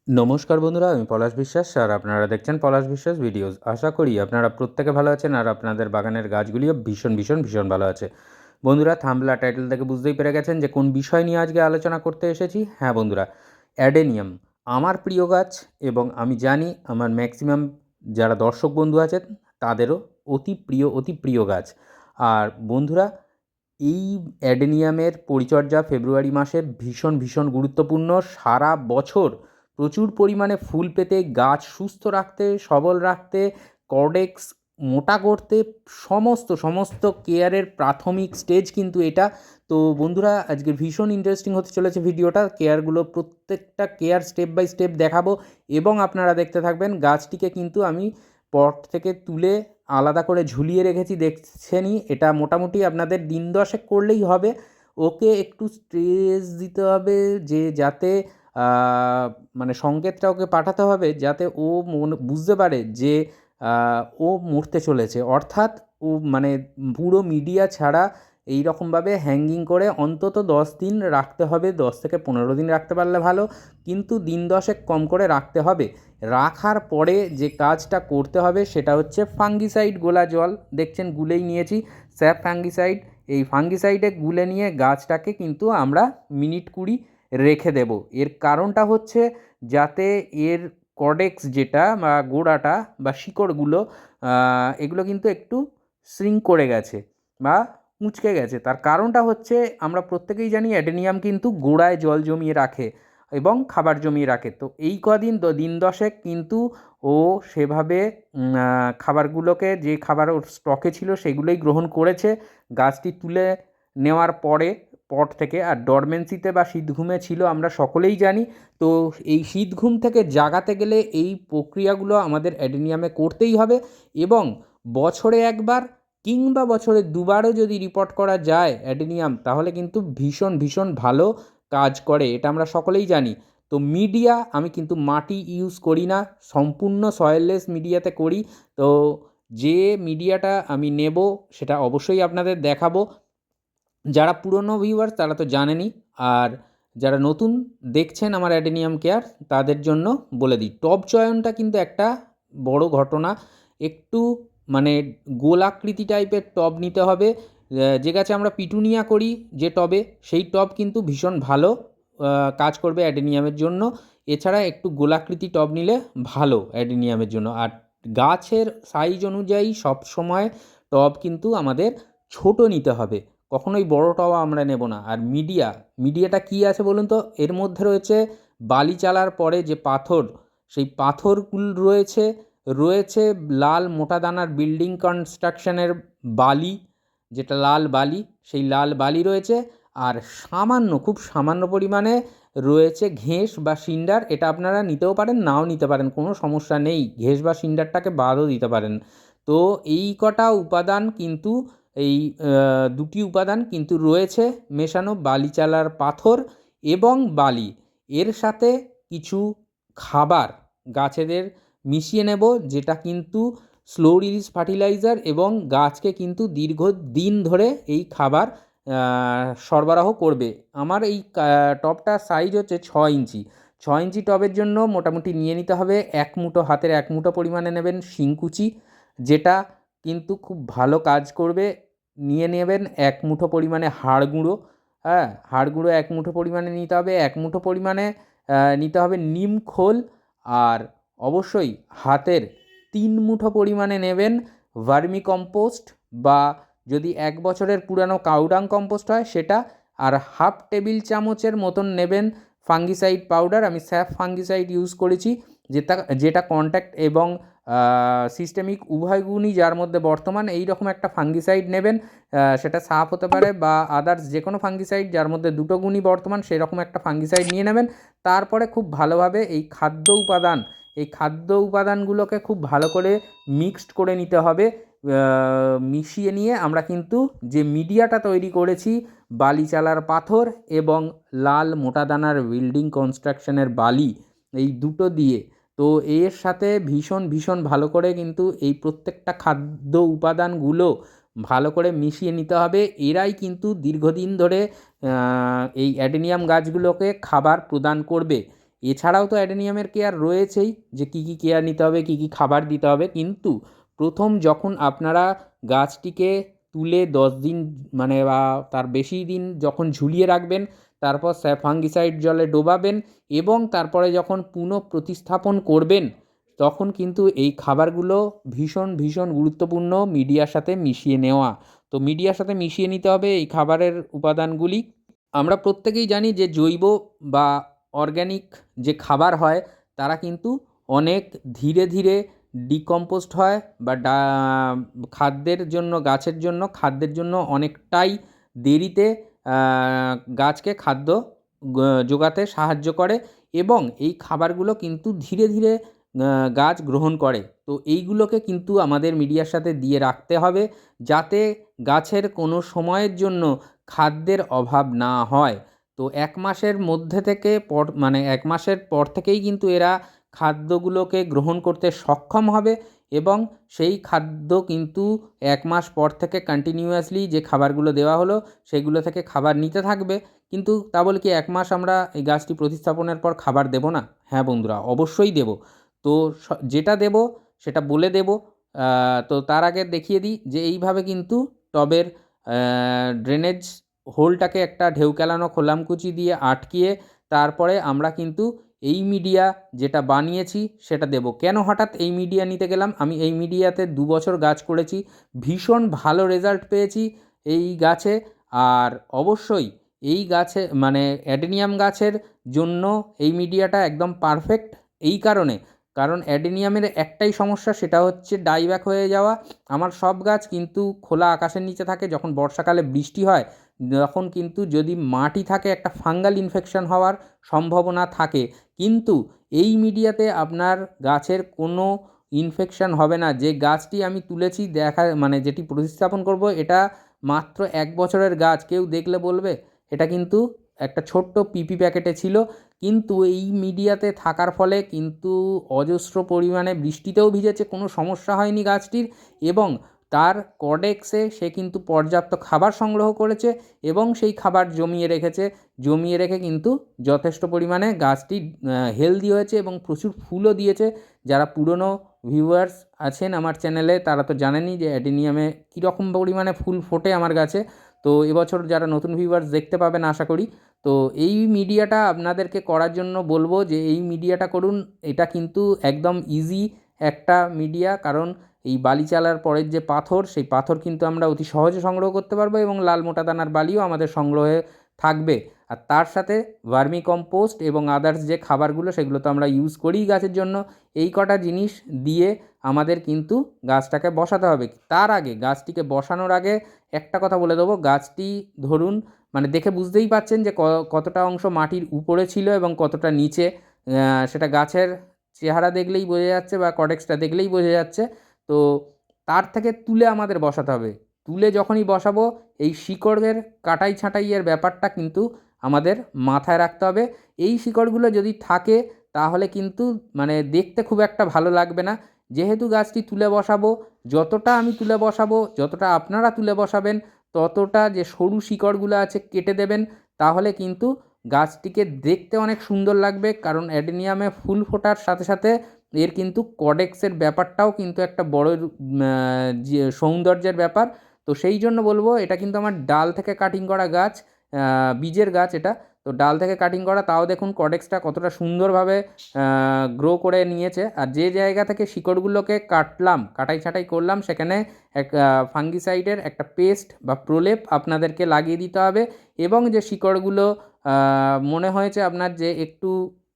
নমস্কার বন্ধুরা, আমি পলাশ বিশ্বাস আর আপনারা দেখছেন পলাশ বিশ্বাস ভিডিওস। আশা করি আপনারা প্রত্যেকে ভালো আছেন আর আপনাদের বাগানের গাছগুলিও ভীষণ ভীষণ ভীষণ ভালো আছে। বন্ধুরা, থাম্বনেল আর টাইটেল থেকে বুঝতেই পেরে গেছেন যে কোন বিষয় নিয়ে আজকে আলোচনা করতে এসেছি। হ্যাঁ বন্ধুরা, অ্যাডেনিয়াম আমার প্রিয় গাছ এবং আমি জানি আমার ম্যাক্সিমাম যারা দর্শক বন্ধু আছেন তাদেরও অতি প্রিয় গাছ। আর বন্ধুরা, এই অ্যাডেনিয়ামের পরিচর্যা ফেব্রুয়ারি মাসে ভীষণ ভীষণ গুরুত্বপূর্ণ। সারা বছর প্রচুর পরিমাণে ফুল পেতে, গাছ সুস্থ রাখতে, সবল রাখতে, কর্ডেক্স মোটা করতে সমস্ত কেয়ারের প্রাথমিক স্টেজ কিন্তু এটা। তো বন্ধুরা, আজকে ভীষণ ইন্টারেস্টিং হতে চলেছে ভিডিওটা। কেয়ারগুলো প্রত্যেকটা কেয়ার স্টেপ বাই স্টেপ দেখাবো এবং আপনারা দেখতে থাকবেন। গাছটিকে কিন্তু আমি পট থেকে তুলে আলাদা করে ঝুলিয়ে রেখেছি, দেখছেনই। এটা মোটামুটি আপনাদের দিন দশেক করলেই হবে। ওকে একটু স্ট্রেস দিতে হবে যে যাতে মানে সংকেতটা ওকে পাঠাতে হবে যাতে ও বুঝতে পারে যে ও মরতে চলেছে। অর্থাৎ ও মানে পুরো মিডিয়া ছাড়া এই রকমভাবে হ্যাঙ্গিং করে অন্তত 10 দিন রাখতে হবে। 10 থেকে 15 দিন রাখতে পারলে ভালো, কিন্তু দিন দশেক কম করে রাখতে হবে। রাখার পরে যে কাজটা করতে হবে সেটা হচ্ছে ফাঙ্গিসাইড গোলা জল। দেখছেন গুলেই নিয়েছি স্যাপ ফাঙ্গিসাইড। এই ফাঙ্গিসাইডে গুলে নিয়ে গাছটাকে কিন্তু আমরা মিনিট 20 রেখে দেব। এর কারণটা হচ্ছে যাতে এর কর্ডেক্স যেটা বা গোড়াটা বা শিকড়গুলো এগুলো কিন্তু একটু শ্রিঙ্ক করে গেছে বা কুঁচকে গেছে। তার কারণটা হচ্ছে আমরা প্রত্যেকেই জানি অ্যাডেনিয়াম কিন্তু গোড়ায় জল জমিয়ে রাখে এবং খাবার জমিয়ে রাখে। তো এই কদিন দিন দশেক কিন্তু ও সেভাবে খাবারগুলোকে, যে খাবার ওর স্টকে ছিল সেগুলোই গ্রহণ করেছে গাছটি তুলে নেওয়ার পরে পট থেকে। আর ডরমেন্সিতে বা শীতঘুমে ছিল আমরা সকলেই জানি। তো এই শীতঘুম থেকে জাগাতে গেলে এই প্রক্রিয়াগুলো আমাদের অ্যাডেনিয়ামে করতেই হবে এবং বছরে একবার কিংবা বছরে দুবারও যদি রিপোর্ট করা যায় অ্যাডেনিয়াম, তাহলে কিন্তু ভীষণ ভীষণ ভালো কাজ করে, এটা আমরা সকলেই জানি। তো মিডিয়া আমি কিন্তু মাটি ইউজ করি না, সম্পূর্ণ সয়েললেস মিডিয়াতে করি। তো যে মিডিয়াটা আমি নেব সেটা অবশ্যই আপনাদের দেখাবো। যারা পুরনো ভিউয়ার্স তারা তো জানেনই, আর যারা নতুন দেখছেন আমার অ্যাডেনিয়াম কেয়ার তাদের জন্য বলে দিই। টব চয়নটা কিন্তু একটা বড় ঘটনা। একটু মানে গোলাকৃতি টাইপের টব নিতে হবে। যে গাছে আমরা পিটুনিয়া করি যে টবে, সেই টব কিন্তু ভীষণ ভালো কাজ করবে অ্যাডেনিয়ামের জন্য। এছাড়া একটু গোলাকৃতি টব নিলে ভালো অ্যাডেনিয়ামের জন্য। আর গাছের সাইজ অনুযায়ী সব সময় টব কিন্তু আমাদের ছোট নিতে হবে, কখনোই বড় টব আমরা নেব না। আর মিডিয়াটা কী আছে বলুন তো? এর মধ্যে রয়েছে বালি চালার পরে যে পাথর, সেই পাথরগুলো রয়েছে, রয়েছে লাল মোটা দানার বিল্ডিং কনস্ট্রাকশনের বালি, যেটা লাল বালি, সেই লাল বালি রয়েছে। আর সামান্য, খুব সামান্য পরিমাণে রয়েছে ঘেঁস বা সিন্ডার। এটা আপনারা নিতেও পারেন, নাও নিতে পারেন, কোনো সমস্যা নেই। ঘেঁস বা সিন্ডারটাকে বাদও দিতে পারেন। তো এই কটা উপাদান কিন্তু, এই দুটি উপাদান কিন্তু রয়েছে মেশানো, বালিচালার পাথর এবং বালি। এর সাথে কিছু খাবার গাছেদের মিশিয়ে নেব, যেটা কিন্তু স্লো রিলিজ ফার্টিলাইজার এবং গাছকে কিন্তু দীর্ঘদিন ধরে এই খাবার সরবরাহ করবে। আমার এই টবটার সাইজ হচ্ছে 6 ইঞ্চি। 6 ইঞ্চি টবের জন্য মোটামুটি নিয়ে নিতে হবে 1 মুঠো, হাতের 1 মুঠো পরিমাণে নেবেন শিংকুচি, যেটা কিন্তু খুব ভালো কাজ করবে। নিয়ে নেবেন 1 মুঠো পরিমাণে হাড় গুঁড়ো। হ্যাঁ, হাড় গুঁড়ো 1 মুঠো পরিমাণে নিতে হবে। 1 মুঠো পরিমাণে নিতে হবে নিম খোল। আর অবশ্যই হাতের 3 মুঠো পরিমাণে নেবেন ভার্মি কম্পোস্ট, বা যদি 1 বছরের পুরানো কাউডাং কম্পোস্ট হয় সেটা। আর হাফ টেবিল চামচের মতন নেবেন ফাঙ্গিসাইড পাউডার। আমি স্যাপ ফাঙ্গিসাইড ইউজ করেছি, যেটা কন্ট্যাক্ট এবং সিস্টেমিক উভয় গুণই যার মধ্যে বর্তমান। এই রকম একটা ফাঙ্গিসাইড নেবেন, সেটা সাপ হতে পারে বা আদার্স যে কোনো ফাঙ্গিসাইড যার মধ্যে দুটো গুণই বর্তমান, সেরকম একটা ফাঙ্গিসাইড নিয়ে নেবেন। তারপরে খুব ভালোভাবে এই খাদ্য উপাদানগুলোকে খুব ভালো করে মিক্সড করে নিতে হবে। মিশিয়ে নিয়ে আমরা কিন্তু যে মিডিয়াটা তৈরি করেছি, বালিচালার পাথর এবং লাল মোটা দানার বিল্ডিং কনস্ট্রাকশনের বালি, এই দুটো দিয়ে, তো এর সাথে ভীষণ ভীষণ ভালো করে কিন্তু এই প্রত্যেকটা খাদ্য উপাদানগুলো ভালো করে মিশিয়ে নিতে হবে। এরাই কিন্তু দীর্ঘদিন ধরে এই অ্যাডেনিয়াম গাছগুলোকে খাবার প্রদান করবে। এছাড়াও তো অ্যাডেনিয়ামের কেয়ার রয়েছেই, যে কী কী কেয়ার নিতে হবে, কী কী খাবার দিতে হবে। কিন্তু প্রথম যখন আপনারা গাছটিকে তুলে 10 দিন মানে বা তার বেশি দিন যখন ঝুলিয়ে রাখবেন, তারপর ফাঙ্গিসাইড জলে ডোবাবেন এবং তারপরে যখন পুনঃপ্রতিস্থাপন করবেন, তখন কিন্তু এই খাবারগুলো ভীষণ ভীষণ গুরুত্বপূর্ণ মিডিয়ার সাথে মিশিয়ে নেওয়া। তো মিডিয়ার সাথে মিশিয়ে নিতে হবে এই খাবারের উপাদানগুলি। আমরা প্রত্যেকেই জানি যে জৈব বা অর্গ্যানিক যে খাবার হয় তারা কিন্তু অনেক ধীরে ধীরে ডিকম্পোস্ট হয় বা খাদ্যের জন্য, গাছের জন্য খাদ্যের জন্য অনেকটাই দেরিতে গাছকে খাদ্য জোগাতে সাহায্য করে এবং এই খাবারগুলো কিন্তু ধীরে ধীরে গাছ গ্রহণ করে। তো এইগুলোকে কিন্তু আমাদের মিডিয়ার সাথে দিয়ে রাখতে হবে, যাতে গাছের কোনো সময়ের জন্য খাদ্যের অভাব না হয়। তো 1 মাসের মধ্যে থেকে মানে 1 মাসের পর থেকেই কিন্তু এরা খাদ্যগুলোকে গ্রহণ করতে সক্ষম হবে এবং সেই খাদ্য কিন্তু 1 মাস পর থেকে কন্টিনিউয়াসলি যে খাবারগুলো দেওয়া হলো সেগুলো থেকে খাবার নিতে থাকবে। কিন্তু তা বলে কি 1 মাস আমরা এই গাছটি প্রতিস্থাপনের পর খাবার দেব না? হ্যাঁ বন্ধুরা, অবশ্যই দেব। তো যেটা দেব সেটা বলে দেব। তো তার আগে দেখিয়ে দিই যে এইভাবে কিন্তু টবের ড্রেনেজ হোলটাকে একটা ঢেউ খেলানো খোলামকুচি দিয়ে আটকিয়ে তারপরে আমরা কিন্তু এই মিডিয়া যেটা বানিয়েছি সেটা দেব। কেন হঠাৎ এই মিডিয়া নিতে গেলাম? আমি এই মিডিয়াতে 2 বছর গাছ করেছি, ভীষণ ভালো রেজাল্ট পেয়েছি এই গাছে। আর অবশ্যই এই গাছে মানে অ্যাডেনিয়াম গাছের জন্য এই মিডিয়াটা একদম পারফেক্ট। এই কারণ অ্যাডেনিয়ামের একটাই সমস্যা, সেটা হচ্ছে ডাইব্যাক হয়ে যাওয়া। আমার সব গাছ কিন্তু খোলা আকাশের নিচে থাকে, যখন বর্ষাকালে বৃষ্টি হয় তখন কিন্তু যদি মাটি থাকে একটা ফাঙ্গাল ইনফেকশন হওয়ার সম্ভাবনা থাকে। কিন্তু এই মিডিয়াতে আপনার গাছের কোনো ইনফেকশন হবে না। যে গাছটি আমি তুলেছি মানে যেটি প্রতিস্থাপন করব, এটা মাত্র 1 বছরের গাছ। কেউ দেখলে বলবে এটা কিন্তু একটা ছোট্ট পিপি প্যাকেটে ছিল, কিন্তু এই মিডিয়াতে থাকার ফলে কিন্তু অজস্র পরিমাণে বৃষ্টিতেও ভিজেছে, কোনো সমস্যা হয়নি গাছটির এবং তার কডেক্সে সে কিন্তু পর্যাপ্ত খাবার সংগ্রহ করেছে এবং সেই খাবার জমিয়ে রেখে কিন্তু যথেষ্ট পরিমাণে গাছটি হেলদি হয়েছে এবং প্রচুর ফুলও দিয়েছে। যারা পুরনো ভিউয়ার্স আছেন আমার চ্যানেলে তারা তো জানেনই যে অ্যাডেনিয়ামে কীরকম পরিমাণে ফুল ফোটে আমার গাছে। তো এবছর যারা নতুন ভিউয়ার্স দেখতে পাবেন আশা করি। তো এই মিডিয়াটা আপনাদেরকে করার জন্য বলবো যে এই মিডিয়াটা করুন। এটা কিন্তু একদম ইজি একটা মিডিয়া, কারণ এই বালি চালার পরের যে পাথর, সেই পাথর কিন্তু আমরা অতি সহজে সংগ্রহ করতে পারবো এবং লাল মোটা দানার বালিও আমাদের সংগ্রহে থাকবে। আর তার সাথে ভার্মি কম্পোস্ট এবং আদার্স যে খাবারগুলো সেগুলো তো আমরা ইউজ করিই গাছের জন্য। এই কটা জিনিস দিয়ে আমাদের কিন্তু গাছটাকে বসাতে হবে। তার আগে গাছটিকে বসানোর আগে একটা কথা বলে দেবো, গাছটি ধরুন মানে দেখে বুঝতেই পাচ্ছেন যে কতটা অংশ মাটির উপরে ছিল এবং কতটা নিচে। সেটা গাছের চেহারা দেখলেই বোঝা যাচ্ছে বা কডেক্সটা দেখলেই বোঝা যাচ্ছে। তো তার থেকে তুলে আমাদের বসাতে হবে। তুলে যখনই বসাবো এই শিকড়ের কাটাই ছাঁটাইয়ের ব্যাপারটা কিন্তু আমাদের মাথায় রাখতে হবে। এই শিকড়গুলো যদি থাকে তাহলে কিন্তু মানে দেখতে খুব একটা ভালো লাগবে না। যেহেতু গাছটি তুলে বসাবো, যতটা আমি তুলে বসাবো, যতটা আপনারা তুলে বসাবেন, ততটা যে সরু শিকড়গুলো আছে কেটে দেবেন, তাহলে কিন্তু গাছটিকে দেখতে অনেক সুন্দর লাগবে। কারণ অ্যাডেনিয়ামে ফুল ফোটার সাথে সাথে এর কিন্তু কডেক্সের ব্যাপারটাও কিন্তু একটা বড় যে সৌন্দর্যের ব্যাপার। তো সেই জন্য বলবো, এটা কিন্তু আমার ডাল থেকে কাটিং করা গাছ, বীজের গাছ এটা। তো ডাল থেকে কাটিং করা, তাও দেখুন কডেক্সটা কতটা সুন্দরভাবে গ্রো করে নিয়েছে। আর যে জায়গা থেকে শিকড়গুলোকে কাটাই ছাঁটাই করলাম, সেখানে এক ফাঙ্গিসাইডের একটা পেস্ট বা প্রলেপ আপনাদেরকে লাগিয়ে দিতে হবে এবং যে শিকড়গুলো মনে হয়েছে আপনার যে একটু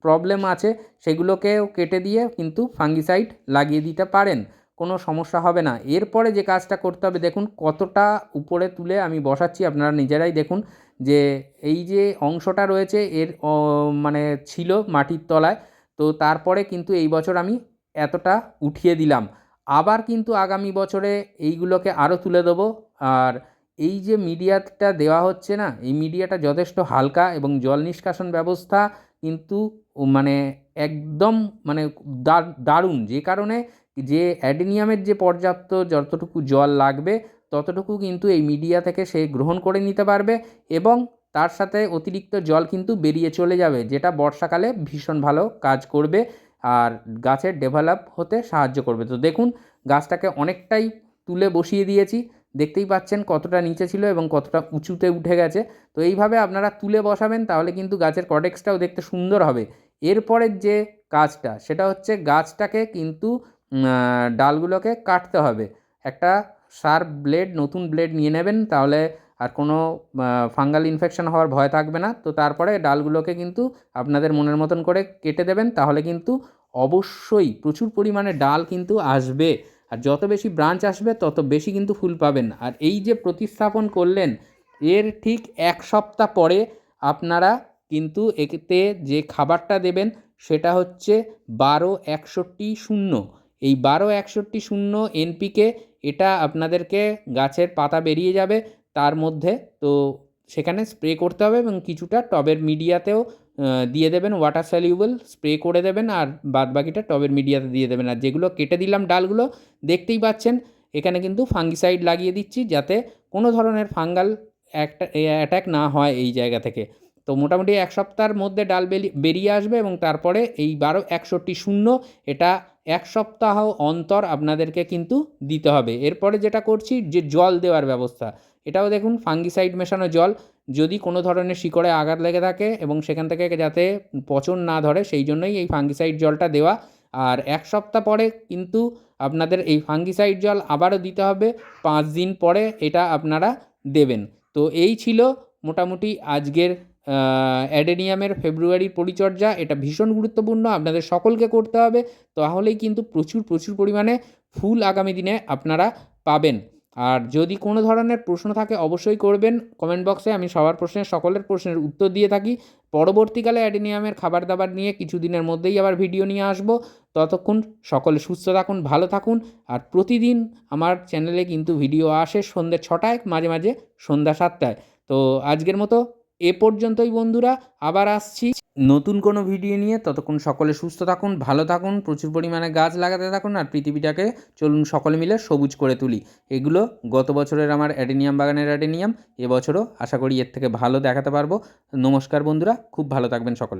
প্রবলেম আছে, সেগুলোকেও কেটে দিয়ে কিন্তু ফাঙ্গিসাইড লাগিয়ে দিতে পারেন, কোনো সমস্যা হবে না। এরপরে যে কাজটা করতে হবে, দেখুন কতটা উপরে তুলে আমি বসাচ্ছি, আপনারা নিজেরাই দেখুন যে এই যে অংশটা রয়েছে এর মানে ছিল মাটির তলায়। তো তারপরে কিন্তু এই বছর আমি এতটা উঠিয়ে দিলাম। আবার কিন্তু আগামী বছরে এইগুলোকে আরও তুলে দেবো। আর এই যে মিডিয়াটা দেওয়া হচ্ছে না, এই মিডিয়াটা যথেষ্ট হালকা এবং জল নিষ্কাশন ব্যবস্থা কিন্তু মানে একদম মানে দারুণ। যে কারণে যে অ্যাডেনিয়ামের যে পর্যাপ্ত যতটুকু জল লাগবে ততটুকু কিন্তু এই মিডিয়া থেকে সে গ্রহণ করে নিতে পারবে এবং তার সাথে অতিরিক্ত জল কিন্তু বেরিয়ে চলে যাবে, যেটা বর্ষাকালে ভীষণ ভালো কাজ করবে আর গাছের ডেভেলপ হতে সাহায্য করবে। তো দেখুন গাছটাকে অনেকটাই তুলে বসিয়ে দিয়েছি, দেখতেই পাচ্ছেন কতটা নিচে ছিল এবং কতটা উঁচুতে উঠে গেছে। তো এইভাবে আপনারা তুলে বসাবেন, তাহলে কিন্তু গাছের কটেক্সটাও দেখতে সুন্দর হবে। এরপরের যে কাজটা সেটা হচ্ছে গাছটাকে কিন্তু ডালগুলোকে কাটতে হবে। একটা শার্প ব্লেড, নতুন ব্লেড নিয়ে নেবেন, তাহলে আর কোনো ফাঙ্গাল ইনফেকশন হওয়ার ভয় থাকবে না। তো তারপরে ডালগুলোকে কিন্তু আপনাদের মনের মতন করে কেটে দেবেন, তাহলে কিন্তু অবশ্যই প্রচুর পরিমাণে ডাল কিন্তু আসবে। আর যত বেশি ব্রাঞ্চ আসবে তত বেশি কিন্তু ফুল পাবেন। আর এই যে প্রতিস্থাপন করলেন, এর ঠিক 1 সপ্তাহ পরে আপনারা কিন্তু এতে যে খাবারটা দেবেন সেটা হচ্ছে 12-61-0। এই 12-61-0 এনপিকে, এটা আপনাদেরকে গাছের পাতা বেরিয়ে যাবে তার মধ্যে, তো সেখানে স্প্রে করতে হবে এবং কিছুটা টবের মিডিয়াতেও দিয়ে দেবেন, ওয়াটার সলিউবল স্প্রে করে দেবেন, আর বাদবাকিটা টবের মিডিয়াতে দিয়ে দেবেন। আর যেগুলো কেটে দিলাম ডালগুলো, দেখতেই পাচ্ছেন এখানে কিন্তু ফাঙ্গিসাইড লাগিয়ে দিচ্ছি, যাতে কোনো ধরনের ফাঙ্গাল অ্যাটাক না হয় এই জায়গা থেকে। তো মোটামুটি 1 সপ্তাহের মধ্যে ডাল বেরিয়ে আসবে এবং তারপরে এই 12-61-0 এটা 1 সপ্তাহ অন্তর আপনাদেরকে কিন্তু দিতে হবে। এরপরে যেটা করছি, যে জল দেওয়ার ব্যবস্থা, এটাও দেখুন ফাঙ্গিসাইড মেশানো জল। যদি কোনো ধরনের শিকড়ে আঘাত লেগে থাকে এবং সেখান থেকে যাতে পচন না ধরে, সেই জন্যই এই ফাঙ্গিসাইড জলটা দেওয়া। আর 1 সপ্তাহ পরে কিন্তু আপনাদের এই ফাঙ্গিসাইড জল আবারও দিতে হবে, 5 দিন পরে এটা আপনারা দেবেন। তো এই ছিল মোটামুটি আজকের অ্যাডেনিয়ামের ফেব্রুয়ারির পরিচর্যা। এটা ভীষণ গুরুত্বপূর্ণ, আপনাদের সকলকে করতে হবে, তাহলেই কিন্তু প্রচুর প্রচুর পরিমাণে ফুল আগামী দিনে আপনারা পাবেন। আর যদি কোনো ধরনের প্রশ্ন থাকে অবশ্যই করবেন কমেন্ট বক্সে, আমি সবার প্রশ্নের, সকলের প্রশ্নের উত্তর দিয়ে থাকি। পরবর্তীকালে অ্যাডেনিয়ামের খাবার দাবার নিয়ে কিছুদিনের মধ্যেই আবার ভিডিও নিয়ে আসবো। ততক্ষণ সকলে সুস্থ থাকুন, ভালো থাকুন। আর প্রতিদিন আমার চ্যানেলে কিন্তু ভিডিও আসে সন্ধ্যে 6টায়, মাঝে মাঝে সন্ধ্যা 7টায়। তো আজকের মতো এ পর্যন্তই বন্ধুরা, আবার আসছি নতুন কোনো ভিডিও নিয়ে। ততক্ষণ সকলে সুস্থ থাকুন, ভালো থাকুন, প্রচুর পরিমাণে গাছ লাগাতে থাকুন, আর পৃথিবীটাকে চলুন সকলে মিলে সবুজ করে তুলি। এগুলো গত বছরের আমার অ্যাডেনিয়াম বাগানের অ্যাডেনিয়াম, এবছরও আশা করি এর থেকে ভালো দেখাতে পারবো। নমস্কার বন্ধুরা, খুব ভালো থাকবেন সকলে।